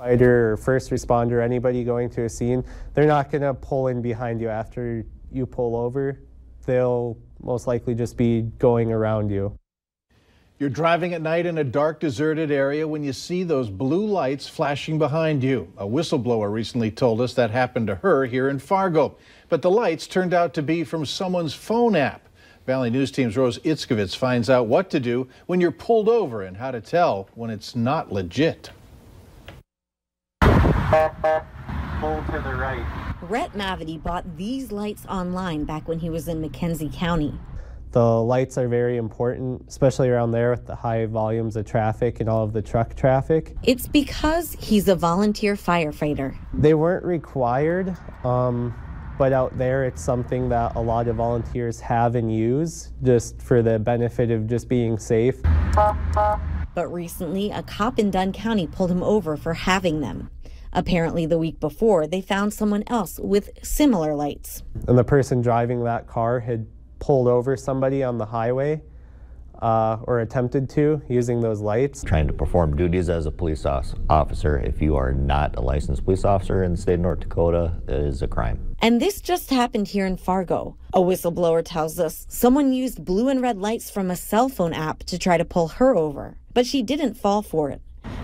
Fighter or first responder, anybody going to a scene, they're not going to pull in behind you after you pull over. They'll most likely just be going around you. You're driving at night in a dark, deserted area when you see those blue lights flashing behind you. A whistleblower recently told us that happened to her here in Fargo. But the lights turned out to be from someone's phone app. Valley News Team's Rose Itzkovitz finds out what to do when you're pulled over and how to tell when it's not legit. Pull to the right. Rhett Mavity bought these lights online back when he was in McKenzie County. The lights are very important, especially around there with the high volumes of traffic and all of the truck traffic. It's because he's a volunteer firefighter. They weren't required, but out there it's something that a lot of volunteers have and use just for the benefit of just being safe. But recently, a cop in Dunn County pulled him over for having them. Apparently, the week before, they found someone else with similar lights. And the person driving that car had pulled over somebody on the highway or attempted to using those lights. Trying to perform duties as a police officer, if you are not a licensed police officer in the state of North Dakota, it is a crime. And this just happened here in Fargo. A whistleblower tells us someone used blue and red lights from a cell phone app to try to pull her over, but she didn't fall for it.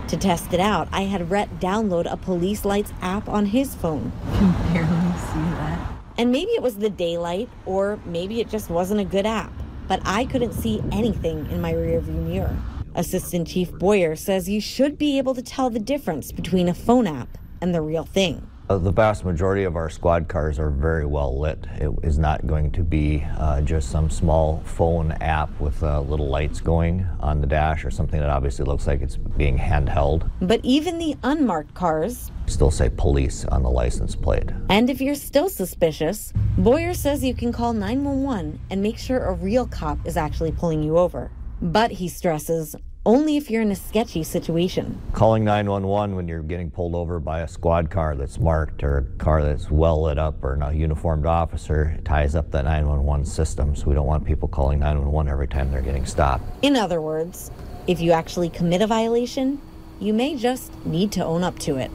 To test it out, I had Rhett download a police lights app on his phone. You can barely see that. And maybe it was the daylight, or maybe it just wasn't a good app. But I couldn't see anything in my rearview mirror. Assistant Chief Boyer says you should be able to tell the difference between a phone app and the real thing. The vast majority of our squad cars are very well lit. It is not going to be just some small phone app with little lights going on the dash or something that obviously looks like it's being handheld. But even the unmarked cars still say police on the license plate. And if you're still suspicious, Boyer says you can call 911 and make sure a real cop is actually pulling you over. But he stresses, only if you're in a sketchy situation. Calling 911 when you're getting pulled over by a squad car that's marked or a car that's well lit up or a uniformed officer ties up that 911 system, so we don't want people calling 911 every time they're getting stopped. In other words, if you actually commit a violation, you may just need to own up to it.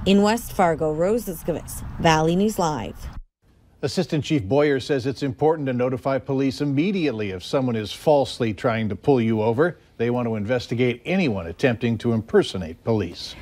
In West Fargo, Rose Itzkovitz, Valley News Live. Assistant Chief Boyer says it's important to notify police immediately if someone is falsely trying to pull you over. They want to investigate anyone attempting to impersonate police.